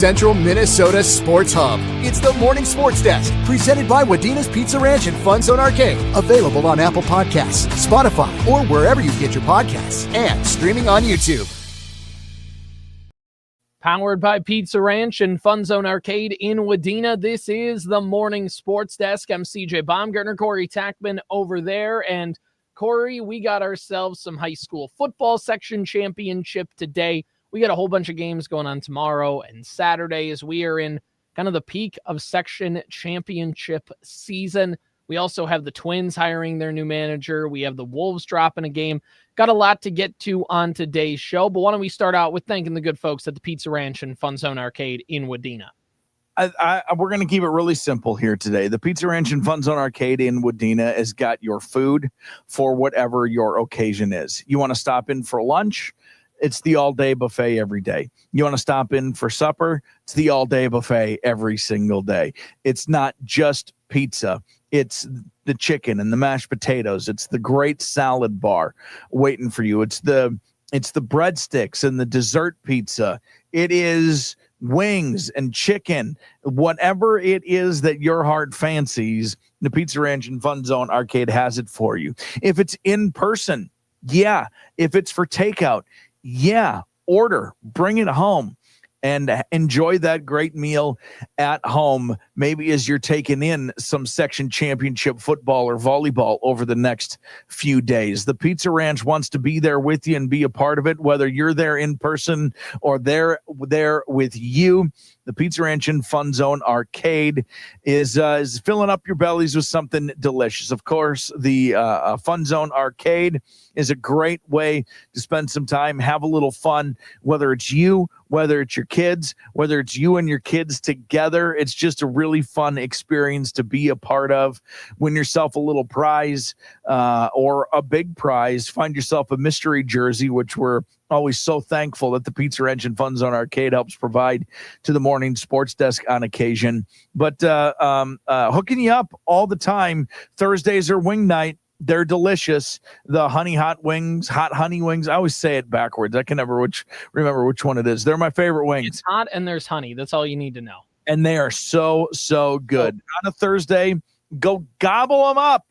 Central Minnesota Sports Hub. It's the Morning Sports Desk, presented by Wadena's Pizza Ranch and FunZone Arcade. Available on Apple Podcasts, Spotify, or wherever you get your podcasts, and streaming on YouTube. Powered by Pizza Ranch and FunZone Arcade in Wadena, this is the Morning Sports Desk. I'm CJ Baumgartner, Corey Tackman over there. And Corey, we got ourselves some high school football section championship today. We got a whole bunch of games going on tomorrow and Saturday as we are in kind of the peak of section championship season. We also have the Twins hiring their new manager. We have the Wolves dropping a game. Got a lot to get to on today's show, but why don't we start out with thanking the good folks at the Pizza Ranch and FunZone Arcade in Wadena. We're going to keep it really simple here today. The Pizza Ranch and FunZone Arcade in Wadena has got your food for whatever your occasion is. You want to stop in for lunch? It's the all-day buffet every day. You want to stop in for supper? It's the all-day buffet every single day. It's not just pizza. It's the chicken and the mashed potatoes. It's the great salad bar waiting for you. It's the breadsticks and the dessert pizza. It is wings and chicken. Whatever it is that your heart fancies, the Pizza Ranch and FunZone Arcade has it for you. If it's in person, yeah. If it's for takeout, yeah, order, bring it home, and enjoy that great meal at home, maybe as you're taking in some section championship football or volleyball over the next few days. The Pizza Ranch wants to be there with you and be a part of it, whether you're there in person or they're there with you. The Pizza Ranch and FunZone Arcade is filling up your bellies with something delicious. Of course, the FunZone Arcade is a great way to spend some time, have a little fun, whether it's you, whether it's your kids, whether it's you and your kids together. It's just a really fun experience to be a part of. Win yourself a little prize or a big prize. Find yourself a mystery jersey, which we're always so thankful that the Pizza Ranch and FunZone Arcade helps provide to the Morning Sports Desk on occasion. But hooking you up all the time. Thursdays are wing night. They're delicious. The honey hot wings, hot honey wings. I always say it backwards. I can never remember which one it is. They're my favorite wings. It's hot and there's honey. That's all you need to know. And they are so good. On a Thursday, go gobble them up.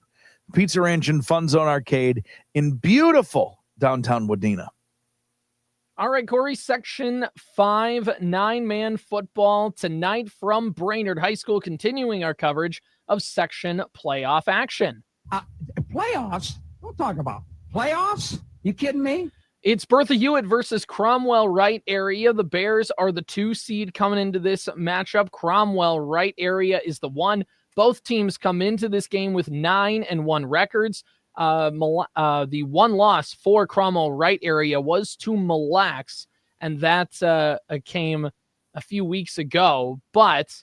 Pizza Ranch and FunZone Arcade in beautiful downtown Wadena. All right, Corey, Section 5, 9-man football tonight from Brainerd High School, continuing our coverage of section playoff action. Playoffs? Don't talk about playoffs. You kidding me? It's Bertha-Hewitt versus Cromwell-Wright Area. The Bears are the 2 seed coming into this matchup. Cromwell-Wright Area is the 1. Both teams come into this game with 9-1 records. The one loss for Cromwell-Wright Area was to Mille Lacs, and that came a few weeks ago. But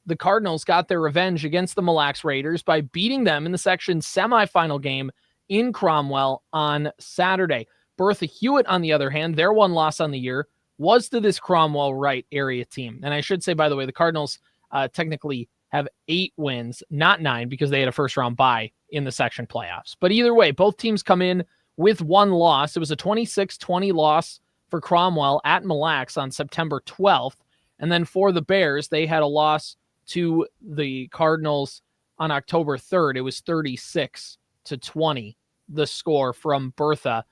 the Cardinals got their revenge against the Mille Lacs Raiders by beating them in the section semifinal game in Cromwell on Saturday. Bertha-Hewitt, on the other hand, their one loss on the year was to this Cromwell-Wright Area team. And I should say, by the way, the Cardinals technically have 8 wins, not 9, because they had a first-round bye in the section playoffs. But either way, both teams come in with 1 loss. It was a 26-20 loss for Cromwell at Mille Lacs on September 12th. And then for the Bears, they had a loss to the Cardinals on October 3rd. It was 36-20, the score from Bertha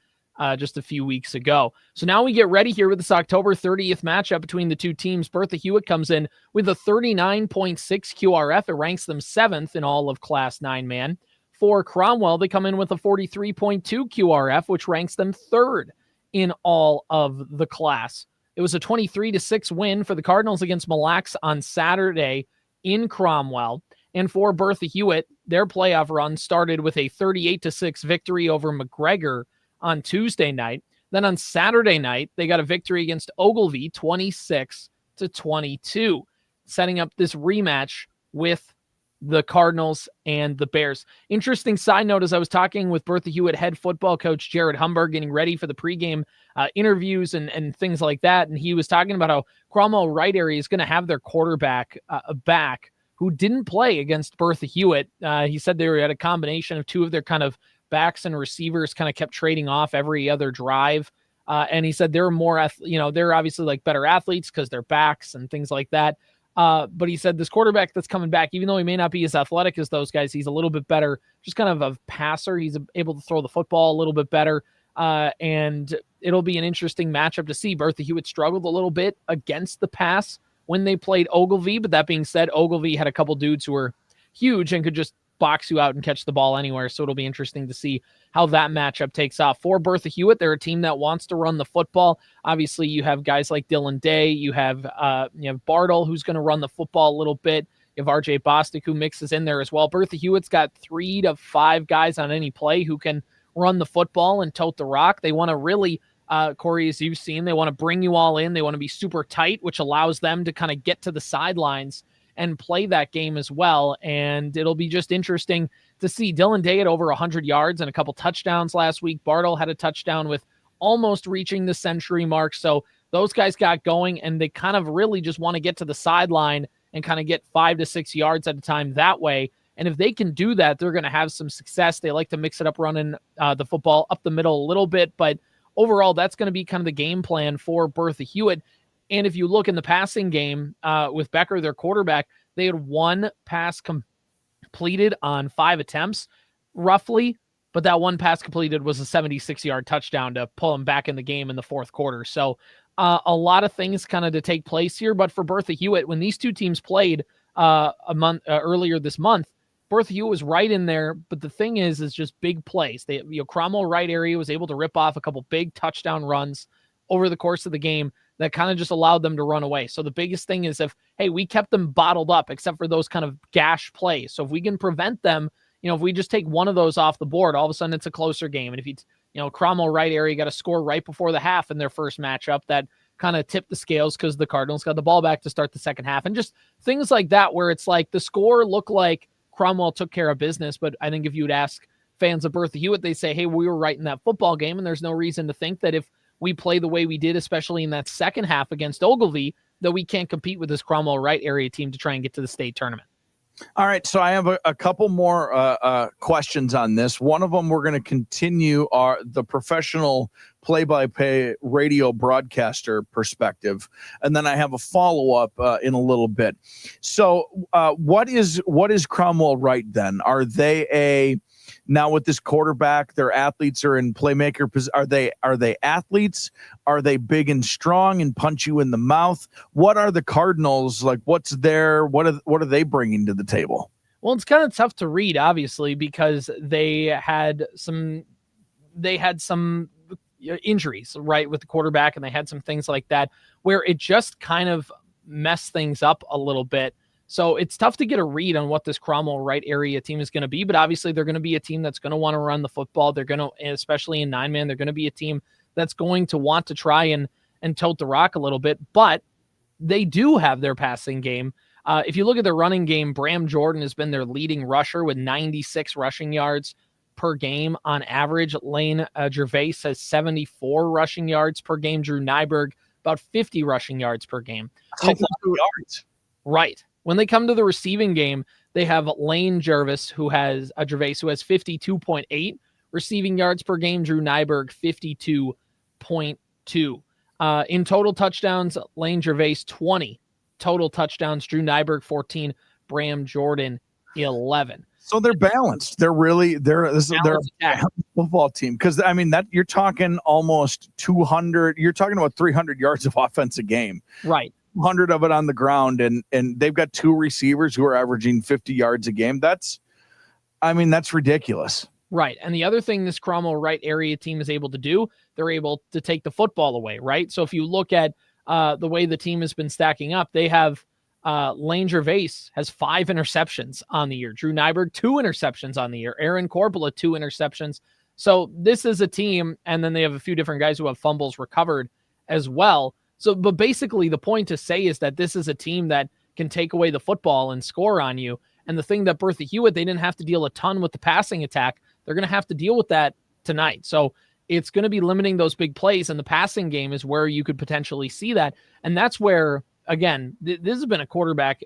just a few weeks ago. So now we get ready here with this October 30th matchup between the two teams. Bertha-Hewitt comes in with a 39.6 QRF. It ranks them 7th in all of Class 9-man. For Cromwell, they come in with a 43.2 QRF, which ranks them 3rd in all of the class. It was a 23-6 win for the Cardinals against Mille Lacs on Saturday in Cromwell. And for Bertha-Hewitt, their playoff run started with a 38-6 victory over McGregor on Tuesday night. Then on Saturday night, they got a victory against Ogilvie, 26-22, setting up this rematch with the Cardinals and the Bears. Interesting side note, as I was talking with Bertha-Hewitt head football coach Jared Humberg, getting ready for the pregame interviews and things like that, and he was talking about how Cromwell-Wright Area is going to have their quarterback back who didn't play against Bertha-Hewitt. He said they had a combination of two of their kind of backs and receivers kind of kept trading off every other drive And he said they're more, they're obviously like better athletes because they're backs and things like that. But he said this quarterback that's coming back, even though he may not be as athletic as those guys, he's a little bit better, just kind of a passer. He's able to throw the football a little bit better. And it'll be an interesting matchup to see. Bertha-Hewitt struggled a little bit against the pass when they played Ogilvie. But that being said, Ogilvie had a couple dudes who were huge and could just box you out and catch the ball anywhere. So it'll be interesting to see how that matchup takes off. For Bertha-Hewitt, they're a team that wants to run the football. Obviously, you have guys like Dylan Day. You have Bartle, who's going to run the football a little bit. You have R.J. Bostic, who mixes in there as well. Bertha-Hewitt's got 3 to 5 guys on any play who can run the football and tote the rock. They want to really, Corey, as you've seen, they want to bring you all in. They want to be super tight, which allows them to kind of get to the sidelines and play that game as well. And it'll be just interesting to see. Dylan Day had over 100 yards and a couple touchdowns last week. Bartle had a touchdown with almost reaching the century mark. So those guys got going, and they kind of really just want to get to the sideline and kind of get 5 to 6 yards at a time that way. And if they can do that, they're going to have some success. They like to mix it up, running the football up the middle a little bit. But overall, that's going to be kind of the game plan for Bertha-Hewitt. And if you look in the passing game with Becker, their quarterback, they had 1 pass completed on 5 attempts, roughly. But that 1 pass completed was a 76-yard touchdown to pull them back in the game in the fourth quarter. So a lot of things kind of to take place here. But for Bertha-Hewitt, when these two teams played a month earlier this month, Bertha-Hewitt was right in there. But the thing is just big plays. Cromwell-Wright Area was able to rip off a couple big touchdown runs over the course of the game that kind of just allowed them to run away. So the biggest thing is we kept them bottled up except for those kind of gash plays. So if we can prevent them, if we just take one of those off the board, all of a sudden it's a closer game. And if Cromwell-Wright Area got a score right before the half in their first matchup, that kind of tipped the scales because the Cardinals got the ball back to start the second half. And just things like that where it's like the score looked like Cromwell took care of business. But I think if you would ask fans of Bertha-Hewitt, they say, hey, we were right in that football game. And there's no reason to think that if we play the way we did, especially in that second half against Ogilvie, that we can't compete with this Cromwell-Wright Area team to try and get to the state tournament. All right, so I have a couple more questions on this. One of them, we're going to continue the professional play-by-play radio broadcaster perspective, and then I have a follow-up in a little bit. So what is Cromwell-Wright then? Are they now with this quarterback, their athletes are in playmaker. Are they athletes? Are they big and strong and punch you in the mouth? What are the Cardinals like? What are they bringing to the table? Well, it's kind of tough to read, obviously, because they had some injuries, right, with the quarterback, and they had some things like that where it just kind of messed things up a little bit. So it's tough to get a read on what this Cromwell-Wright Area team is going to be, but obviously they're going to be a team that's going to want to run the football. They're going to, especially in 9-man, they're going to be a team that's going to want to try and tote the rock a little bit, but they do have their passing game. If you look at their running game, Bram Jordan has been their leading rusher with 96 rushing yards per game on average. Lane Gervais has 74 rushing yards per game. Drew Nyberg, about 50 rushing yards per game. Yards. Right. When they come to the receiving game, they have Lane Gervais, who has 52.8 receiving yards per game. Drew Nyberg, 52.2. In total touchdowns, Lane Gervais, 20 total touchdowns. Drew Nyberg, 14. Bram Jordan, 11. So they're balanced. They're a football team. Because I mean that you're talking almost 200. You're talking about 300 yards of offense a game. Right. 100 of it on the ground, and they've got 2 receivers who are averaging 50 yards a game. That's ridiculous. Right. And the other thing this Cromwell-Wright Area team is able to do, they're able to take the football away, right? So if you look at the way the team has been stacking up, they have Lane Gervais has 5 interceptions on the year. Drew Nyberg, 2 interceptions on the year. Aaron Corpola, 2 interceptions. So this is a team, and then they have a few different guys who have fumbles recovered as well. So, but basically the point to say is that this is a team that can take away the football and score on you. And the thing that Bertha-Hewitt, they didn't have to deal a ton with the passing attack. They're going to have to deal with that tonight. So it's going to be limiting those big plays, and the passing game is where you could potentially see that. And that's where, again, this has been a quarterback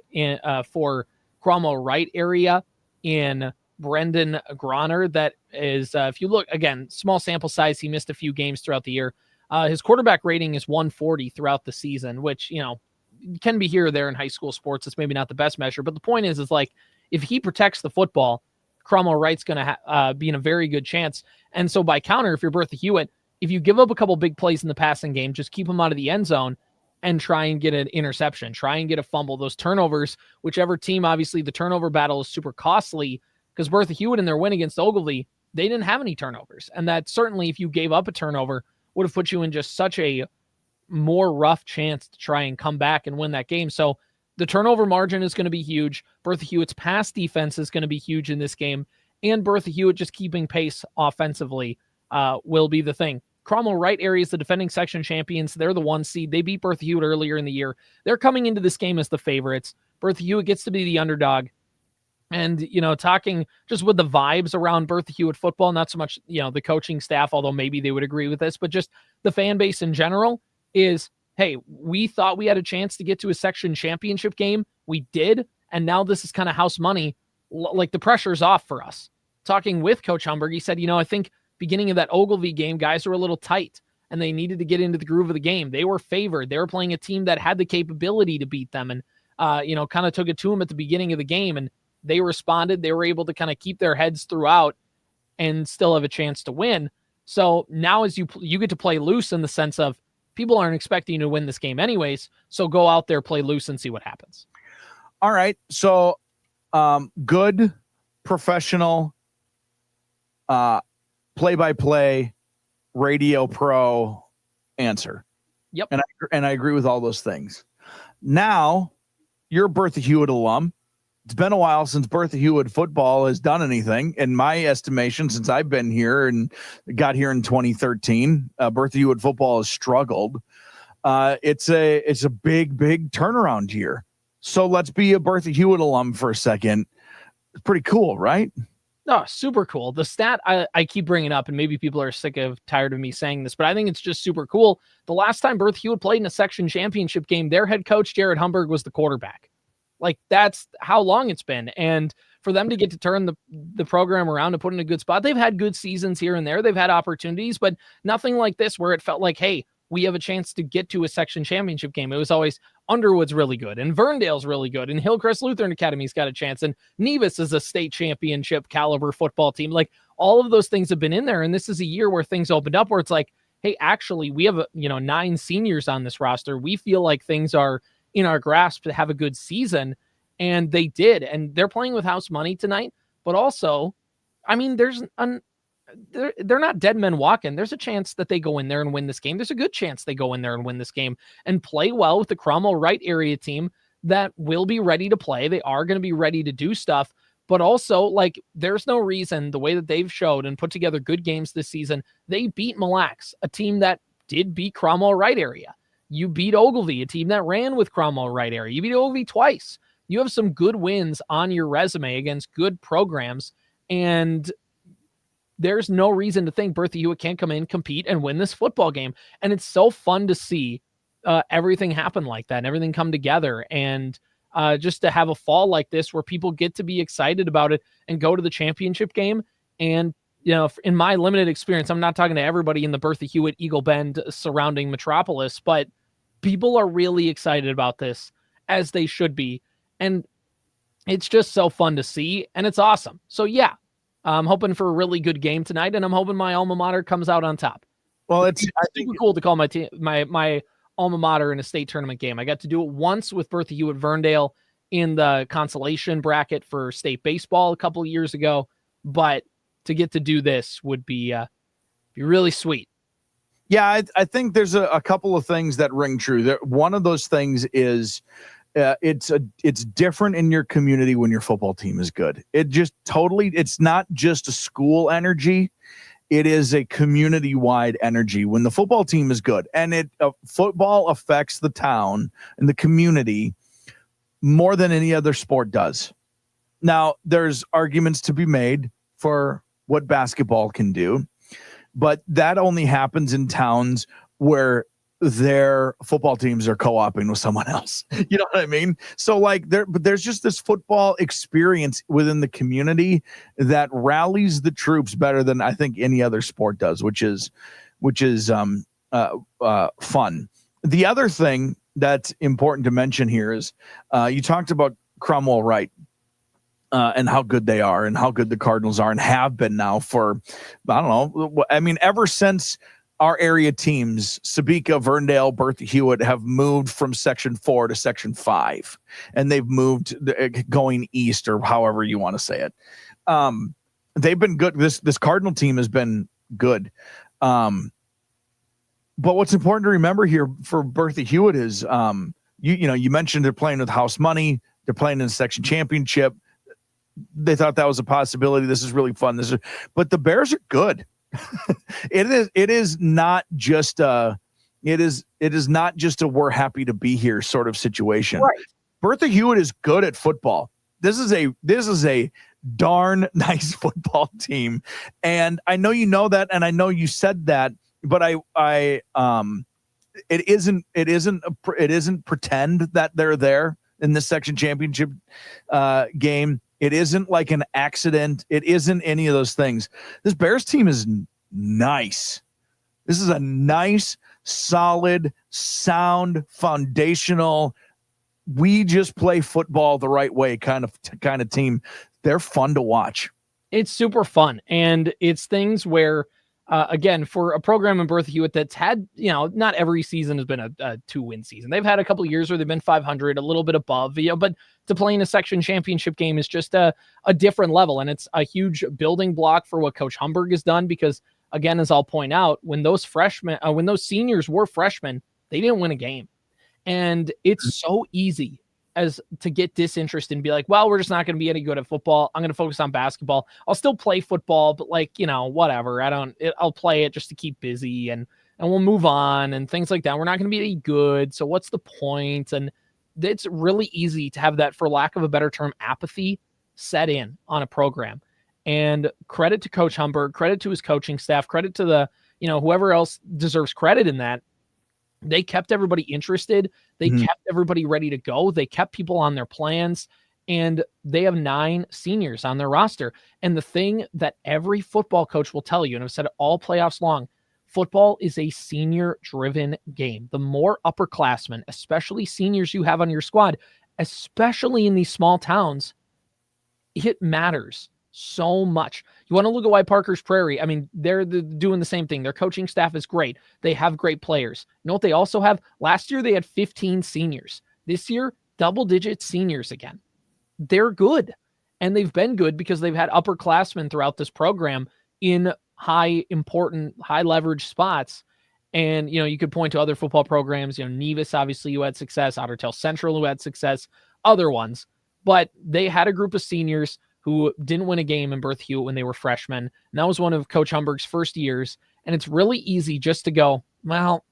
for Cromwell-Wright Area in Brendan Groner that is, if you look, again, small sample size, he missed a few games throughout the year. His quarterback rating is 140 throughout the season, which, can be here or there in high school sports. It's maybe not the best measure, but the point is like, if he protects the football, Cromwell-Wright's going to be in a very good chance. And so by counter, if you're Bertha-Hewitt, if you give up a couple big plays in the passing game, just keep them out of the end zone and try and get an interception, try and get a fumble. Those turnovers, whichever team, obviously the turnover battle is super costly, because Bertha-Hewitt in their win against Ogilvy, they didn't have any turnovers. And that certainly, if you gave up a turnover, would have put you in just such a more rough chance to try and come back and win that game. So the turnover margin is going to be huge. Bertha-Hewitt's pass defense is going to be huge in this game. And Bertha-Hewitt just keeping pace offensively will be the thing. Cromwell-Wright Area is the defending section champions. They're the 1 seed. They beat Bertha-Hewitt earlier in the year. They're coming into this game as the favorites. Bertha-Hewitt gets to be the underdog. And, talking just with the vibes around Bertha-Hewitt football, not so much, the coaching staff, although maybe they would agree with this, but just the fan base in general is, hey, we thought we had a chance to get to a section championship game. We did. And now this is kind of house money. Like, the pressure's off for us. Talking with Coach Humberg, he said, I think beginning of that Ogilvy game, guys were a little tight and they needed to get into the groove of the game. They were favored. They were playing a team that had the capability to beat them and, kind of took it to them at the beginning of the game. And they responded. They were able to kind of keep their heads throughout and still have a chance to win. So now as you get to play loose in the sense of people aren't expecting you to win this game anyways. So go out there, play loose and see what happens. All right. So good professional play-by-play radio pro answer. Yep. And I agree with all those things. Now you're a Bertha-Hewitt alum. It's been a while since Bertha-Hewitt football has done anything, in my estimation, since I've been here and got here in 2013. Bertha-Hewitt football has struggled. It's a big turnaround year. So let's be a Bertha-Hewitt alum for a second. It's pretty cool, right? Oh, super cool. The stat I keep bringing up, and maybe people are tired of me saying this, but I think it's just super cool. The last time Bertha-Hewitt played in a section championship game, their head coach, Jared Humberg, was the quarterback. Like, that's how long it's been. And for them to get to turn the program around and put in a good spot, they've had good seasons here and there. They've had opportunities, but nothing like this where it felt like, hey, we have a chance to get to a section championship game. It was always Underwood's really good and Verndale's really good and Hillcrest Lutheran Academy's got a chance and Nevis is a state championship caliber football team. Like, all of those things have been in there. And this is a year where things opened up where it's like, hey, actually we have 9 seniors on this roster. We feel like things are in our grasp to have a good season. And they did. And they're playing with house money tonight, but also, I mean, they're not dead men walking. There's a chance that they go in there and win this game. There's a good chance they go in there and win this game and play well with the Cromwell-Wright area team that will be ready to play. They are going to be ready to do stuff, but also, like, there's no reason, the way that they've showed and put together good games this season, they beat Mille Lacs, a team that did beat Cromwell-Wright Area. You beat Ogilvy, a team that ran with Cromwell-Wright Area. You beat Ogilvy twice. You have some good wins on your resume against good programs, and there's no reason to think Bertha-Hewitt can't come in, compete, and win this football game. And it's so fun to see everything happen like that and everything come together. And just to have a fall like this where people get to be excited about it and go to the championship game. And, in my limited experience, I'm not talking to everybody in the Bertha-Hewitt, Eagle Bend surrounding metropolis, but people are really excited about this, as they should be. And it's just so fun to see. And it's awesome. So yeah, I'm hoping for a really good game tonight, and I'm hoping my alma mater comes out on top. Well, I think super cool to call my alma mater in a state tournament game. I got to do it once with Bertha-Hewitt Verndale in the consolation bracket for state baseball a couple of years ago, but to get to do this would be really sweet. Yeah, I think there's a couple of things that ring true. One of those things is it's different in your community when your football team is good. It's not just a school energy. It is a community-wide energy when the football team is good, and football affects the town and the community more than any other sport does. Now, there's arguments to be made for what basketball can do, but that only happens in towns where their football teams are co-oping with someone else. You know what I mean? So there's just this football experience within the community that rallies the troops better than I think any other sport does, which is fun. The other thing that's important to mention here is you talked about Cromwell-Wright and how good they are and how good the Cardinals are and have been now for, I don't know, I mean, ever since our area teams, Sabika, Verndale, Bertha-Hewitt, have moved from Section 4 to Section 5, and they've moved going east, or however you want to say it. They've been good. This Cardinal team has been good. But what's important to remember here for Bertha-Hewitt is, you mentioned they're playing with house money. They're playing in the section championship. They thought that was a possibility. This is really fun. But the Bears are good. It is not just a we're happy to be here sort of situation. Right. Bertha-Hewitt is good at football. This is a darn nice football team. And I know you know that, and I know you said that, but it isn't pretend that they're there in this section championship game. It isn't like an accident. It isn't any of those things. This Bears team is nice. This is a nice, solid, sound, foundational, we just play football the right way kind of team. They're fun to watch. It's super fun. And it's things where, again, for a program in Bertha-Hewitt that's had, not every season has been a 2-win season. They've had a couple of years where they've been 500, a little bit above, but to play in a section championship game is just a different level. And it's a huge building block for what Coach Humberg has done, because again, as I'll point out, when those seniors were freshmen, they didn't win a game. And it's so easy as to get disinterested and be like, well, we're just not going to be any good at football. I'm going to focus on basketball. I'll still play football, but whatever. I'll play it just to keep busy and we'll move on and things like that. We're not going to be any good. So what's the point? And it's really easy to have that, for lack of a better term, apathy set in on a program. And credit to Coach Humberg, credit to his coaching staff, credit to the, whoever else deserves credit in that. They kept everybody interested. They kept everybody ready to go. They kept people on their plans, and they have 9 seniors on their roster. And the thing that every football coach will tell you, and I've said it all playoffs long, football is a senior-driven game. The more upperclassmen, especially seniors you have on your squad, especially in these small towns, it matters so much. You want to look at White Parker's Prairie. I mean, they're doing the same thing. Their coaching staff is great. They have great players. You know what they also have? Last year, they had 15 seniors. This year, double-digit seniors again. They're good. And they've been good because they've had upperclassmen throughout this program in important, high-leverage spots. And, you could point to other football programs. Nevis, obviously, who had success. Otter Tail Central, who had success. Other ones. But they had a group of seniors who didn't win a game in Bertha-Hewitt when they were freshmen. And that was one of Coach Humberg's first years. And it's really easy just to go, well,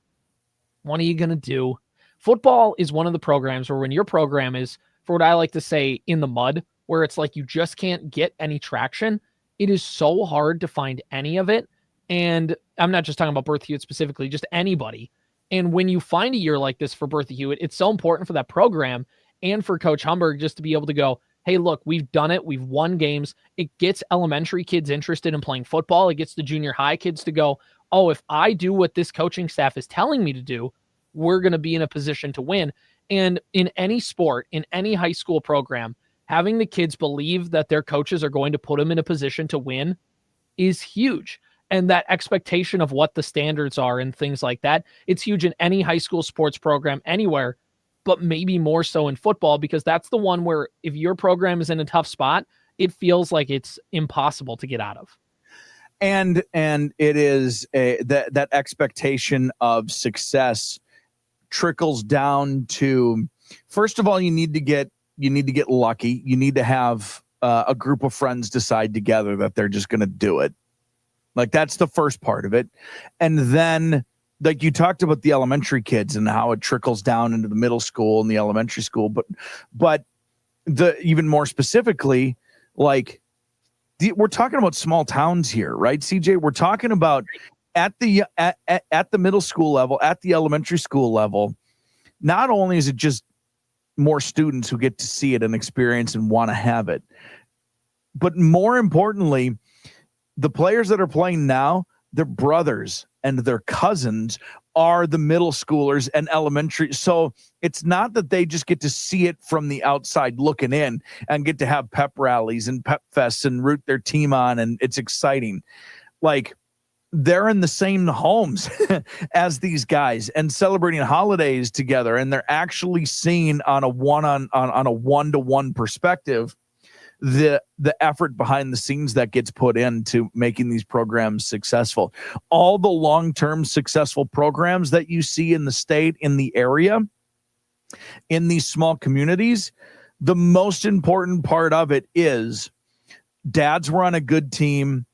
what are you going to do? Football is one of the programs where when your program is, for what I like to say, in the mud, where it's like you just can't get any traction, it is so hard to find any of it. And I'm not just talking about Bertha-Hewitt specifically, just anybody. And when you find a year like this for Bertha-Hewitt, it's so important for that program and for Coach Humberg just to be able to go, hey, look, we've done it. We've won games. It gets elementary kids interested in playing football. It gets the junior high kids to go, oh, if I do what this coaching staff is telling me to do, we're going to be in a position to win. And in any sport, in any high school program, having the kids believe that their coaches are going to put them in a position to win is huge. And that expectation of what the standards are and things like that, it's huge in any high school sports program anywhere, but maybe more so in football, because that's the one where if your program is in a tough spot, it feels like it's impossible to get out of. And it is that expectation of success trickles down to, first of all, you need to get lucky. You need to have a group of friends decide together that they're just going to do it. Like, that's the first part of it. And then, like you talked about the elementary kids and how it trickles down into the middle school and the elementary school, but the even more specifically, like we're talking about small towns here, right, CJ? We're talking about at the middle school level, at the elementary school level. Not only is it just more students who get to see it and experience and want to have it, but more importantly, the players that are playing now, their brothers and their cousins are the middle schoolers and elementary. So it's not that they just get to see it from the outside looking in and get to have pep rallies and pep fests and root their team on. And it's exciting. Like, they're in the same homes as these guys and celebrating holidays together. And they're actually seeing on a one-to-one perspective, the effort behind the scenes that gets put into making these programs successful. All the long-term successful programs that you see in the state, in the area, in these small communities, the most important part of it is dads were on a good team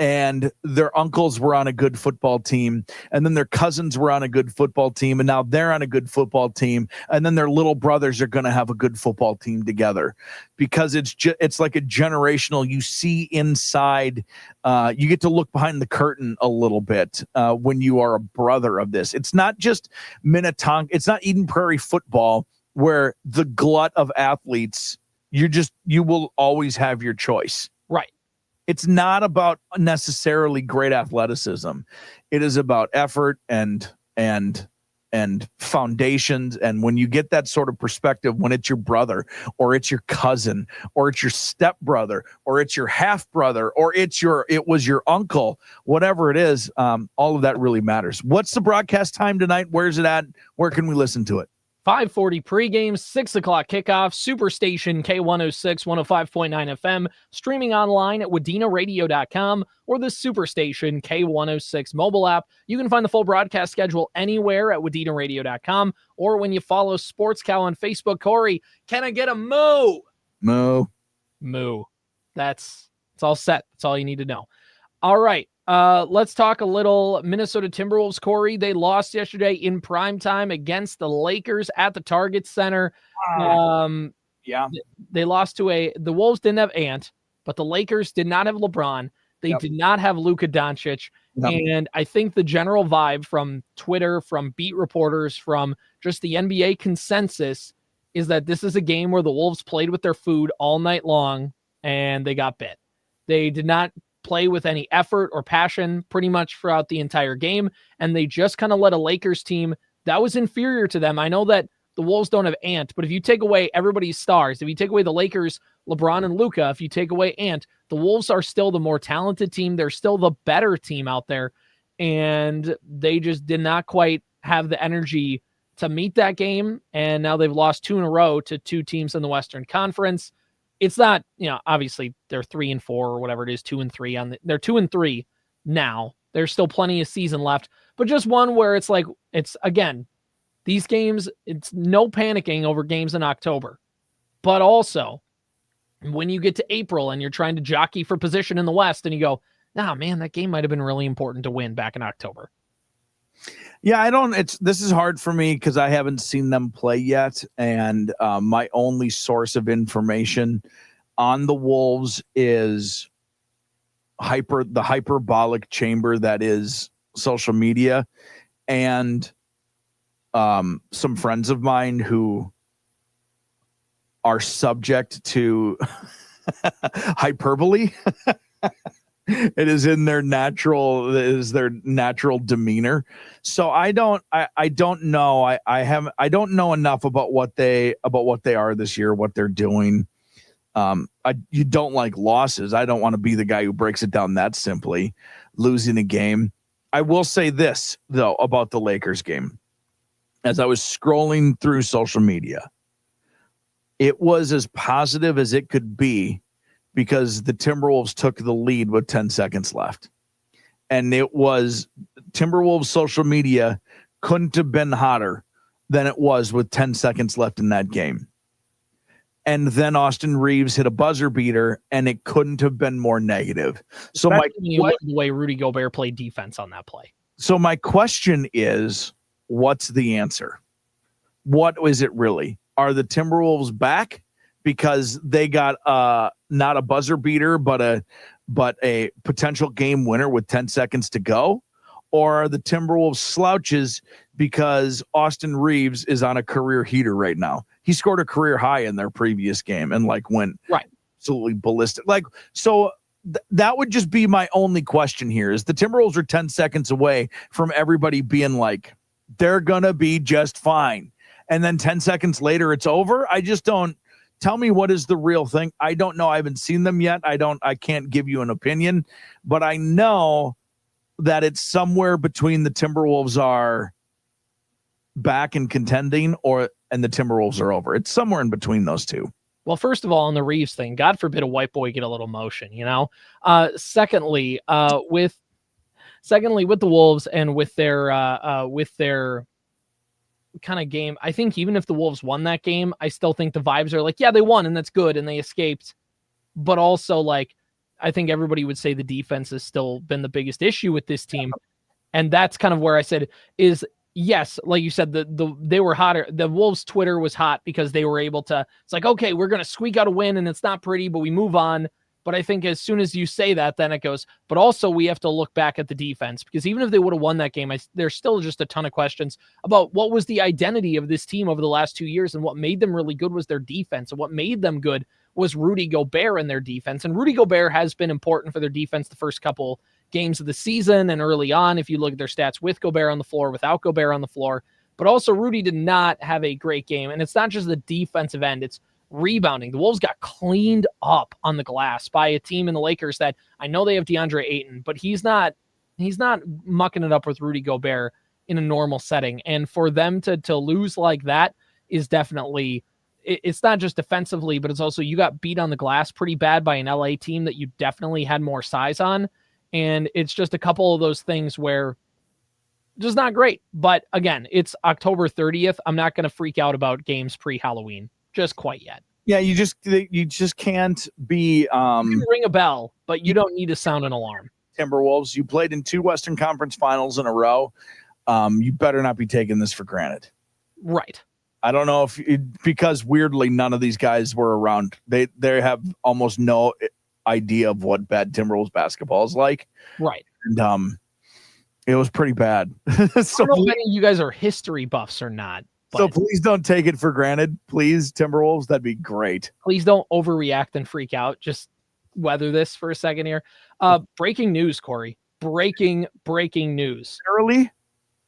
and their uncles were on a good football team, and then their cousins were on a good football team, and now they're on a good football team, and then their little brothers are going to have a good football team together, because it's like a generational. You see inside, you get to look behind the curtain a little bit when you are a brother of this. It's not just Minnetonka. It's not Eden Prairie football where the glut of athletes. You will always have your choice. Right. It's not about necessarily great athleticism. It is about effort and foundations. And when you get that sort of perspective, when it's your brother or it's your cousin or it's your stepbrother or it's your half brother or it was your uncle, whatever it is, all of that really matters. What's the broadcast time tonight? Where's it at? Where can we listen to it? 5:40 pregame, 6 o'clock kickoff, Superstation K-106, 105.9 FM, streaming online at WadenaRadio.com or the Superstation K-106 mobile app. You can find the full broadcast schedule anywhere at WadenaRadio.com or when you follow Sports Cow on Facebook. Corey, can I get a moo? Moo. Moo. It's all set. That's all you need to know. All right. Let's talk a little Minnesota Timberwolves, Corey. They lost yesterday in primetime against the Lakers at the Target Center. They lost to the Wolves didn't have Ant, but the Lakers did not have LeBron. They did not have Luka Doncic. And I think the general vibe from Twitter, from beat reporters, from just the NBA consensus is that this is a game where the Wolves played with their food all night long and they got bit. They did not play with any effort or passion pretty much throughout the entire game, and they just kind of let a Lakers team that was inferior to them. I know that the Wolves don't have Ant, but if you take away everybody's stars, if you take away the Lakers, LeBron and Luka, if you take away Ant, the Wolves are still the more talented team. They're still the better team out there, and they just did not quite have the energy to meet that game, and now they've lost 2 in a row to 2 teams in the Western Conference. It's not, obviously they're 3-4 or whatever it is, 2-3 they're 2-3 now. There's still plenty of season left, but just one where it's like, again, these games, it's no panicking over games in October, but also when you get to April and you're trying to jockey for position in the West and you go, nah, man, that game might've been really important to win back in October. Yeah, this is hard for me because I haven't seen them play yet. And my only source of information on the Wolves is the hyperbolic chamber that is social media, and some friends of mine who are subject to hyperbole. It is their natural demeanor. So I don't know. I don't know enough about what they are this year, what they're doing. You don't like losses. I don't want to be the guy who breaks it down that simply. Losing a game. I will say this though about the Lakers game. As I was scrolling through social media, it was as positive as it could be, because the Timberwolves took the lead with 10 seconds left. And it was Timberwolves social media couldn't have been hotter than it was with 10 seconds left in that game. And then Austin Reeves hit a buzzer beater, and it couldn't have been more negative. So the way Rudy Gobert played defense on that play. So my question is, what's the answer? What is it really? Are the Timberwolves back because they got not a buzzer beater, but a potential game winner with 10 seconds to go? Or are the Timberwolves slouches because Austin Reeves is on a career heater right now? He scored a career high in their previous game and went absolutely ballistic. So that would just be my only question here is the Timberwolves are 10 seconds away from everybody being like, they're going to be just fine. And then 10 seconds later, it's over. I just don't. Tell me what is the real thing. I don't know. I haven't seen them yet. I can't give you an opinion, but I know that it's somewhere between the Timberwolves are back and contending and the Timberwolves are over. It's somewhere in between those two. Well, first of all, on the Reeves thing, God forbid a white boy get a little motion, you know? Secondly, with the Wolves and with their kind of game, I think even if the Wolves won that game, I still think the vibes are like, yeah, they won and that's good and they escaped. But also, like, I think everybody would say the defense has still been the biggest issue with this team. And that's kind of where I said is, yes, like you said, they were hotter. The Wolves Twitter was hot because they were able to, it's like, okay, we're going to squeak out a win and it's not pretty, but we move on. But I think as soon as you say that, then it goes, but also we have to look back at the defense because even if they would have won that game, there's still just a ton of questions about what was the identity of this team over the last 2 years, and what made them really good was their defense, and what made them good was Rudy Gobert and their defense. And Rudy Gobert has been important for their defense the first couple games of the season and early on, if you look at their stats with Gobert on the floor, without Gobert on the floor. But also Rudy did not have a great game. And it's not just the defensive end, it's rebounding. The Wolves got cleaned up on the glass by a team in the Lakers that I know they have DeAndre Ayton, but he's not mucking it up with Rudy Gobert in a normal setting. And for them to lose like that is definitely, it's not just defensively, but it's also you got beat on the glass pretty bad by an LA team that you definitely had more size on. And it's just a couple of those things where just not great. But again, it's October 30th. I'm not going to freak out about games pre-Halloween just quite yet. Yeah, you just can't be. You can ring a bell, but you don't need to sound an alarm. Timberwolves, you played in 2 Western Conference Finals in a row. You better not be taking this for granted. Right. I don't know because weirdly none of these guys were around. They have almost no idea of what bad Timberwolves basketball is like. Right. And it was pretty bad. So I don't know if any of you guys are history buffs or not. So please don't take it for granted. Please, Timberwolves, that'd be great. Please don't overreact and freak out. Just weather this for a second here. Breaking news, Corey. Breaking news. Early?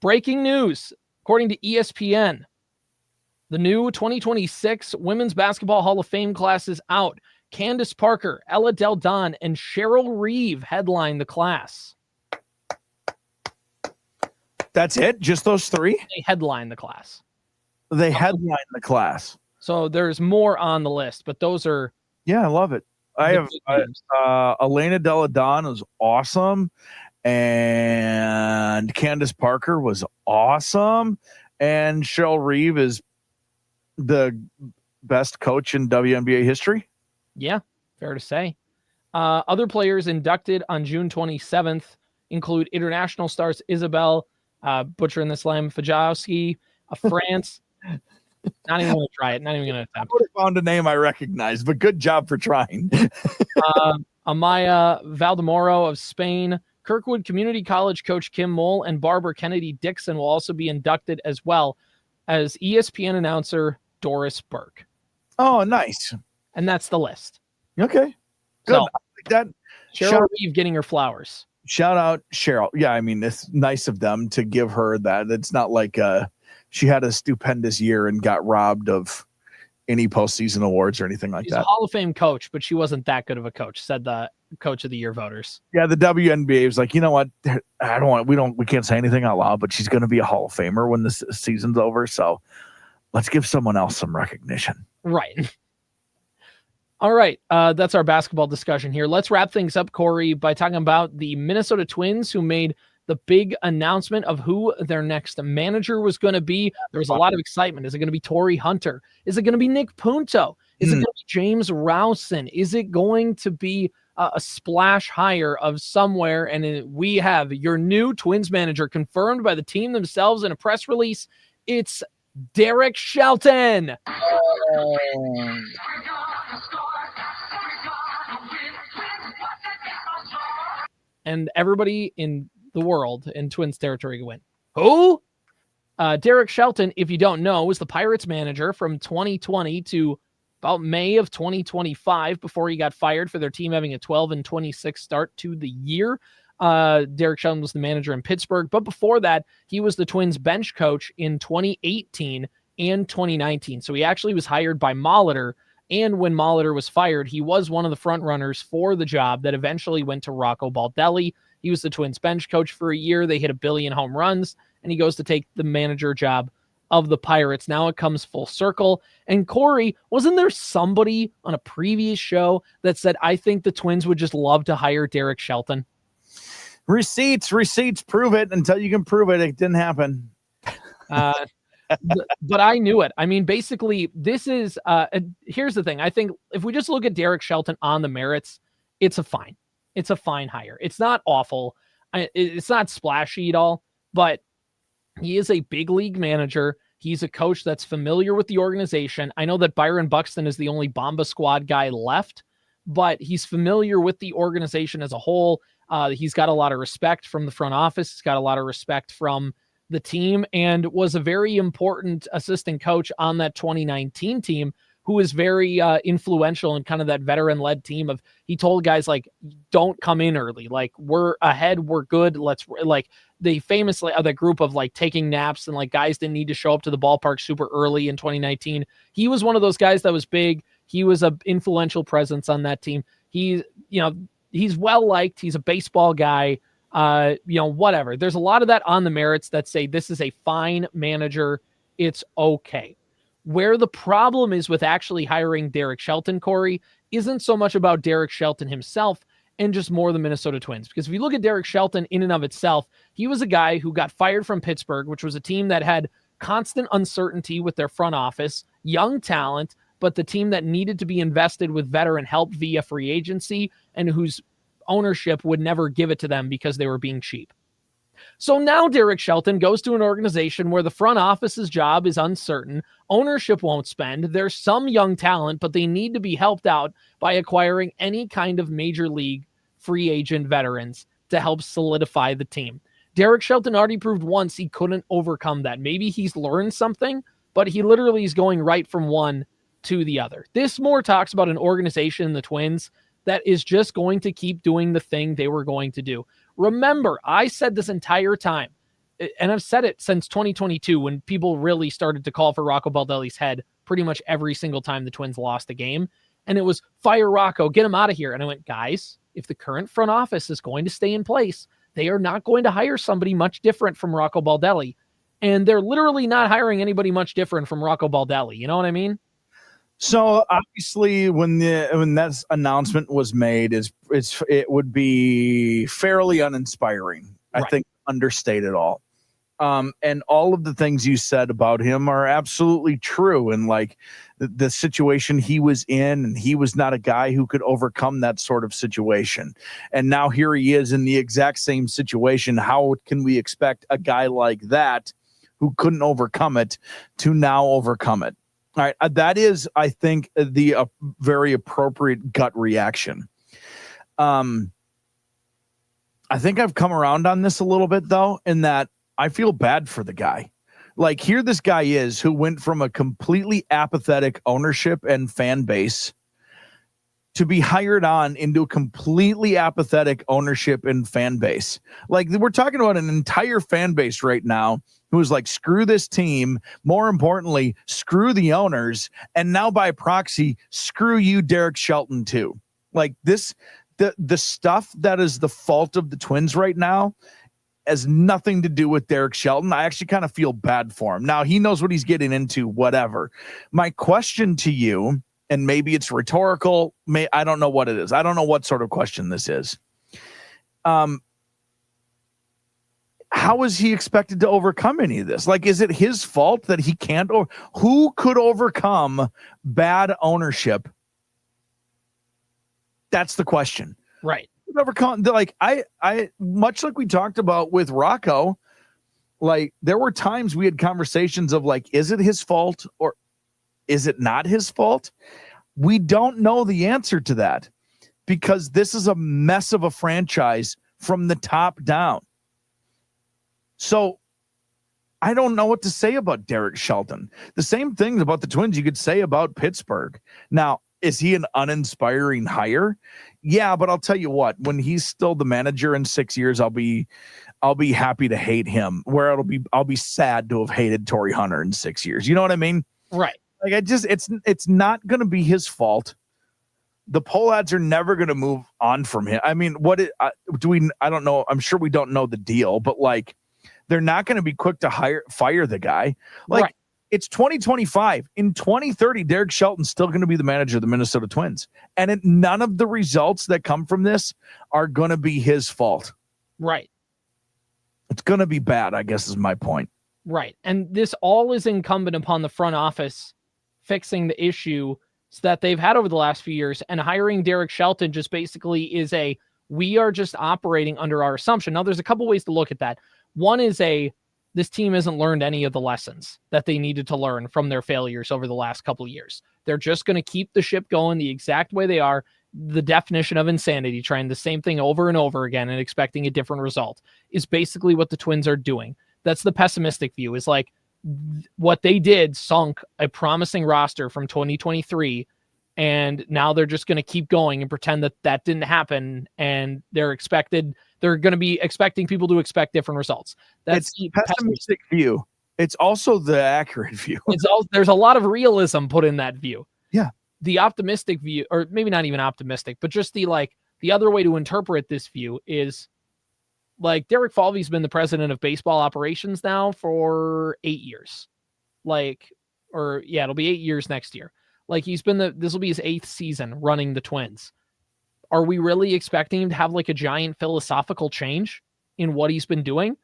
Breaking news. According to ESPN, the new 2026 Women's Basketball Hall of Fame class is out. Candace Parker, Ella Del Don, and Cheryl Reeve headline the class. That's it? Just those 3? They headline the class. They headline the class. So there's more on the list, but those are... Yeah, I love it. I have Elena Delle Donne was awesome, and Candace Parker was awesome, and Cheryl Reeve is the best coach in WNBA history. Yeah, fair to say. Other players inducted on June 27th include international stars Isabel, butchering the slam, Fajowski of France. Not even going to try it. Not even going to attempt. I would have found a name I recognize, but good job for trying. Amaya Valdemoro of Spain. Kirkwood Community College coach Kim Mole and Barbara Kennedy Dixon will also be inducted, as well as ESPN announcer Doris Burke. Oh, nice. And that's the list. Okay. Good. So, I like that. Cheryl Reeve getting her flowers. Shout out Cheryl. Yeah, I mean, it's nice of them to give her that. It's not like she had a stupendous year and got robbed of any postseason awards or anything like She's that. A Hall of Fame coach, but she wasn't that good of a coach, said the Coach of the Year voters. Yeah, the WNBA was like, you know what? We can't say anything out loud, but she's going to be a Hall of Famer when this season's over. So let's give someone else some recognition. Right. All right. That's our basketball discussion here. Let's wrap things up, Corey, by talking about the Minnesota Twins, who made the big announcement of who their next manager was going to be. There was a lot of excitement. Is it going to be Torrey Hunter? Is it going to be Nick Punto? Is it going to be James Rowson? Is it going to be a splash hire of somewhere? And we have your new Twins manager confirmed by the team themselves in a press release. It's Derek Shelton. And everybody in the world in Twins territory went, who? Derek Shelton, if you don't know, was the Pirates manager from 2020 to about May of 2025 before he got fired for their team having a 12-26 start to the year. Derek Shelton was the manager in Pittsburgh, but before that, he was the Twins bench coach in 2018 and 2019. So he actually was hired by Molitor, and when Molitor was fired, he was one of the front runners for the job that eventually went to Rocco Baldelli. He was the Twins bench coach for a year. They hit 1 billion home runs, and he goes to take the manager job of the Pirates. Now it comes full circle. And Corey, wasn't there somebody on a previous show that said, I think the Twins would just love to hire Derek Shelton? Receipts, prove it. Until you can prove it, it didn't happen. But I knew it. I mean, basically, this is, here's the thing. I think if we just look at Derek Shelton on the merits, it's a fine hire. It's not awful. It's not splashy at all, but he is a big league manager. He's a coach that's familiar with the organization. I know that Byron Buxton is the only Bomba Squad guy left, but he's familiar with the organization as a whole. He's got a lot of respect from the front office. He's got a lot of respect from the team, and was a very important assistant coach on that 2019 team, who is very influential in kind of that veteran-led team of, he told guys like, don't come in early. Like, we're ahead, we're good. Let's, like, they famously are the group of like taking naps, and like guys didn't need to show up to the ballpark super early in 2019. He was one of those guys that was big. He was an influential presence on that team. He's well-liked. He's a baseball guy. Whatever. There's a lot of that on the merits that say this is a fine manager. It's okay. Where the problem is with actually hiring Derek Shelton, Corey, isn't so much about Derek Shelton himself and just more the Minnesota Twins. Because if you look at Derek Shelton in and of itself, he was a guy who got fired from Pittsburgh, which was a team that had constant uncertainty with their front office, young talent, but the team that needed to be invested with veteran help via free agency, and whose ownership would never give it to them because they were being cheap. So now Derek Shelton goes to an organization where the front office's job is uncertain. Ownership won't spend. There's some young talent, but they need to be helped out by acquiring any kind of major league free agent veterans to help solidify the team. Derek Shelton already proved once he couldn't overcome that. Maybe he's learned something, but he literally is going right from one to the other. This more talks about an organization, the Twins, that is just going to keep doing the thing they were going to do. Remember, I said this entire time, and I've said it since 2022 when people really started to call for Rocco Baldelli's head pretty much every single time the Twins lost a game. And it was, fire Rocco, get him out of here. And I went, guys, if the current front office is going to stay in place, they are not going to hire somebody much different from Rocco Baldelli. And they're literally not hiring anybody much different from Rocco Baldelli. You know what I mean? So obviously, when that announcement was made, it would be fairly uninspiring. Right. I think understate it all. And all of the things you said about him are absolutely true. And like the situation he was in, and he was not a guy who could overcome that sort of situation. And now here he is in the exact same situation. How can we expect a guy like that, who couldn't overcome it, to now overcome it? All right. That is, I think, the very appropriate gut reaction. I think I've come around on this a little bit, though, in that I feel bad for the guy. Like, here this guy is who went from a completely apathetic ownership and fan base to be hired on into a completely apathetic ownership and fan base. Like, we're talking about an entire fan base right now who is like, screw this team. More importantly, screw the owners. And now by proxy, screw you, Derek Shelton, too. Like, this, the stuff that is the fault of the Twins right now has nothing to do with Derek Shelton. I actually kind of feel bad for him. Now, he knows what he's getting into, whatever. My question to you, and maybe it's rhetorical, I don't know what it is. I don't know what sort of question this is. How is he expected to overcome any of this? Like, is it his fault that he can't? Or who could overcome bad ownership? That's the question. Right. Overcome, like I much like we talked about with Rocco, like there were times we had conversations of like, is it his fault or is it not his fault? We don't know the answer to that, because this is a mess of a franchise from the top down. So I don't know what to say about Derek Shelton. The same things about the Twins you could say about Pittsburgh. Now, is he an uninspiring hire? Yeah, but I'll tell you what, when he's still the manager in 6 years, I'll be happy to hate him, where I'll be sad to have hated Torrey Hunter in 6 years. You know what I mean? Right. Like it's not going to be his fault. The Pohlads are never going to move on from him. I mean, I don't know. I'm sure we don't know the deal, but like, they're not going to be quick to fire the guy. Like, right. It's 2025. In 2030, Derek Shelton's still going to be the manager of the Minnesota Twins. And none of the results that come from this are going to be his fault. Right. It's going to be bad, I guess is my point. Right. And this all is incumbent upon the front office fixing the issue that they've had over the last few years. And hiring Derek Shelton just basically is we are just operating under our assumption. Now, there's a couple ways to look at that. One is this team hasn't learned any of the lessons that they needed to learn from their failures over the last couple of years. They're just going to keep the ship going the exact way they are. The definition of insanity, trying the same thing over and over again and expecting a different result, is basically what the Twins are doing. That's the pessimistic view, is like what they did sunk a promising roster from 2023. And now they're just going to keep going and pretend that didn't happen. And they're going to be expecting people to expect different results. That's the pessimistic view. It's also the accurate view. There's a lot of realism put in that view. Yeah. The optimistic view, or maybe not even optimistic, but just the other way to interpret this view is like Derek Falvey's been the president of baseball operations now for 8 years. It'll be 8 years next year. Like this will be his 8th season running the Twins. Are we really expecting him to have like a giant philosophical change in what he's been doing?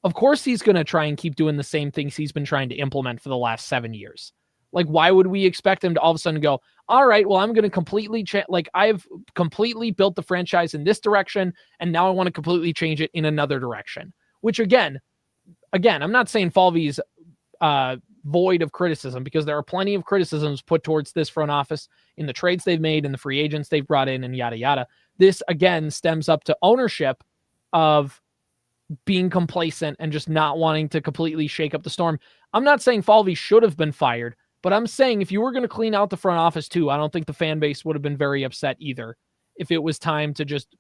Of course he's going to try and keep doing the same things he's been trying to implement for the last 7 years. Like, why would we expect him to all of a sudden go, all right, well, I'm going to completely I've completely built the franchise in this direction, and now I want to completely change it in another direction. Which again, I'm not saying Falvey's void of criticism, because there are plenty of criticisms put towards this front office in the trades they've made and the free agents they've brought in and yada, yada. This again stems up to ownership of being complacent and just not wanting to completely shake up the storm. I'm not saying Falvey should have been fired, but I'm saying if you were going to clean out the front office too, I don't think the fan base would have been very upset either if it was time to just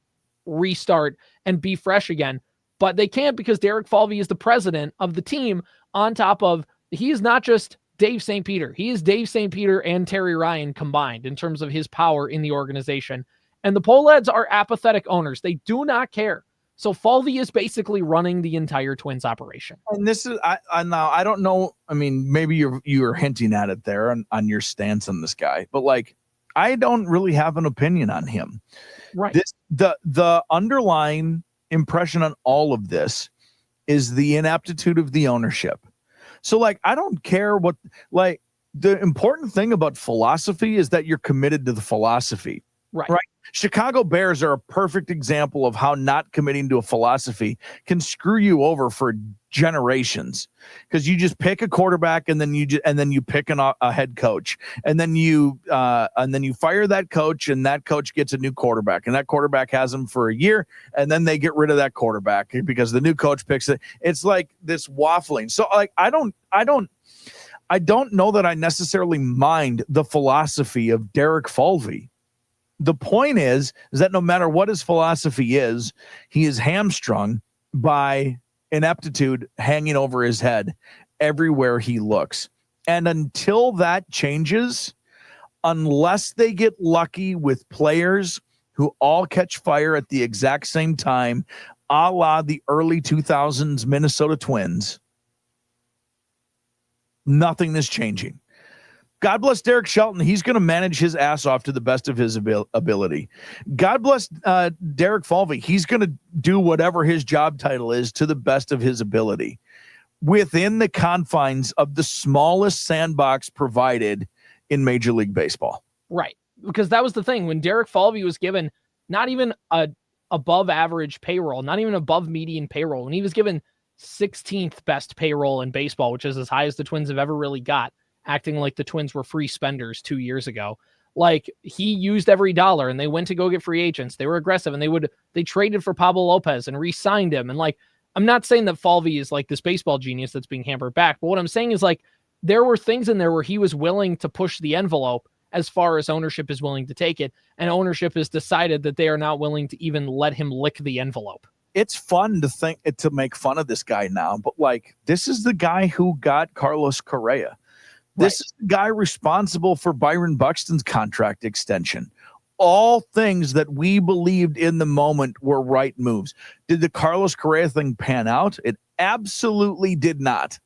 restart and be fresh again. But they can't, because Derek Falvey is the president of the team, on top of, he is not just Dave St. Peter. He is Dave St. Peter and Terry Ryan combined in terms of his power in the organization. And the Pohlads are apathetic owners. They do not care. So Falvey is basically running the entire Twins operation. And this is, now I don't know. I mean, maybe you're hinting at it there on your stance on this guy, but like, I don't really have an opinion on him. Right. The underlying impression on all of this is the ineptitude of the ownership. So like, I don't care what, like, the important thing about philosophy is that you're committed to the philosophy. Right. Chicago Bears are a perfect example of how not committing to a philosophy can screw you over for generations, because you just pick a quarterback and then you pick a head coach, and then you fire that coach, and that coach gets a new quarterback, and that quarterback has him for a year, and then they get rid of that quarterback because the new coach picks it. It's like this waffling. So like, I don't know that I necessarily mind the philosophy of Derek Falvey. The point is that no matter what his philosophy is, he is hamstrung by ineptitude hanging over his head everywhere he looks. And until that changes, unless they get lucky with players who all catch fire at the exact same time, a la the early 2000s Minnesota Twins, nothing is changing. God bless Derek Shelton. He's going to manage his ass off to the best of his ability. God bless Derek Falvey. He's going to do whatever his job title is to the best of his ability within the confines of the smallest sandbox provided in Major League Baseball. Right. Because that was the thing. When Derek Falvey was given not even a above average payroll, not even above median payroll, when he was given 16th best payroll in baseball, which is as high as the Twins have ever really got, acting like the Twins were free spenders 2 years ago. Like, he used every dollar, and they went to go get free agents. They were aggressive, and they traded for Pablo Lopez and re-signed him. And like, I'm not saying that Falvey is like this baseball genius that's being hampered back, but what I'm saying is like there were things in there where he was willing to push the envelope as far as ownership is willing to take it, and ownership has decided that they are not willing to even let him lick the envelope. It's fun to make fun of this guy now, but like this is the guy who got Carlos Correa. This is the guy responsible for Byron Buxton's contract extension. All things that we believed in the moment were right moves. Did the Carlos Correa thing pan out? It absolutely did not.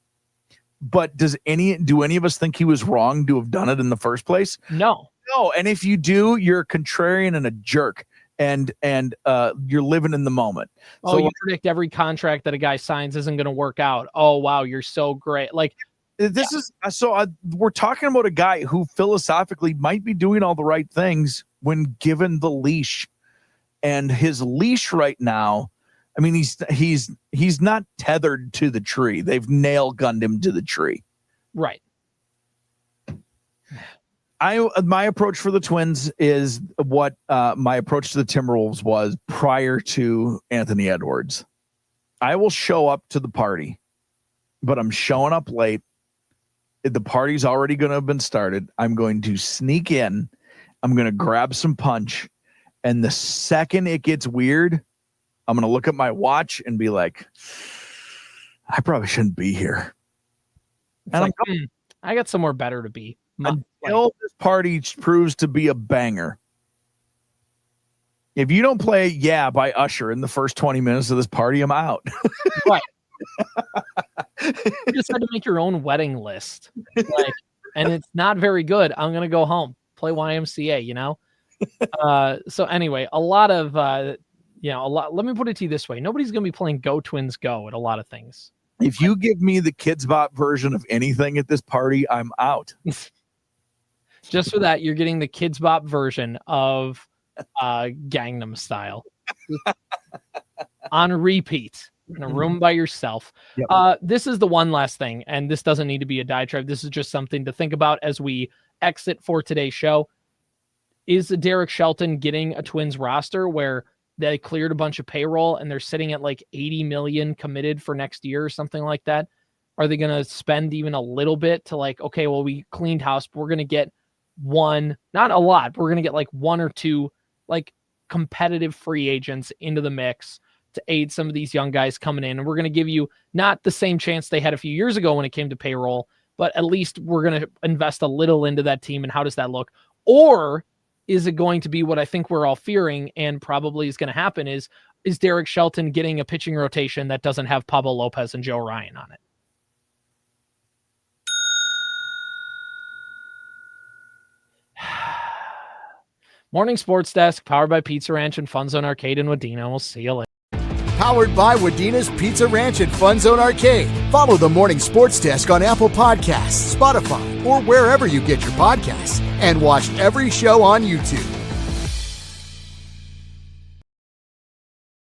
But do any of us think he was wrong to have done it in the first place? No. And if you do, you're a contrarian and a jerk, and you're living in the moment. Oh, you predict every contract that a guy signs isn't going to work out. Oh, wow, you're so great. Like this is so we're talking about a guy who philosophically might be doing all the right things when given the leash, and his leash right now. I mean, he's not tethered to the tree. They've nail gunned him to the tree. Right. My approach for the Twins is what my approach to the Timberwolves was prior to Anthony Edwards. I will show up to the party, but I'm showing up late. The party's already going to have been started. I'm going to sneak in. I'm going to grab some punch. And the second it gets weird, I'm going to look at my watch and be like, I probably shouldn't be here. And like, I got somewhere better to be. Until this party proves to be a banger. If you don't play Yeah by Usher in the first 20 minutes of this party, I'm out. Right. You just had to make your own wedding list. Like, and it's not very good. I'm going to go home, play YMCA, you know? So anyway, a lot of, let me put it to you this way. Nobody's going to be playing Go Twins Go at a lot of things. If you give me the Kids Bop version of anything at this party, I'm out. Just for that, you're getting the Kids Bop version of Gangnam Style on repeat in a room by yourself. Yep. This is the one last thing, and this doesn't need to be a diatribe. This is just something to think about as we exit for today's show. Is Derek Shelton getting a Twins roster where they cleared a bunch of payroll and they're sitting at like 80 million committed for next year or something like that? Are they going to spend even a little bit to like, okay, well, we cleaned house, but we're going to get one, not a lot, but we're going to get like one or two like competitive free agents into the mix to aid some of these young guys coming in. And we're going to give you not the same chance they had a few years ago when it came to payroll, but at least we're going to invest a little into that team. And how does that look? Or is it going to be what I think we're all fearing and probably is going to happen is Derek Shelton getting a pitching rotation that doesn't have Pablo Lopez and Joe Ryan on it? Morning Sports Desk, powered by Pizza Ranch and FunZone Arcade in Wadena. We'll see you later. Powered by Wadena's Pizza Ranch and FunZone Arcade. Follow the Morning Sports Desk on Apple Podcasts, Spotify, or wherever you get your podcasts. And watch every show on YouTube.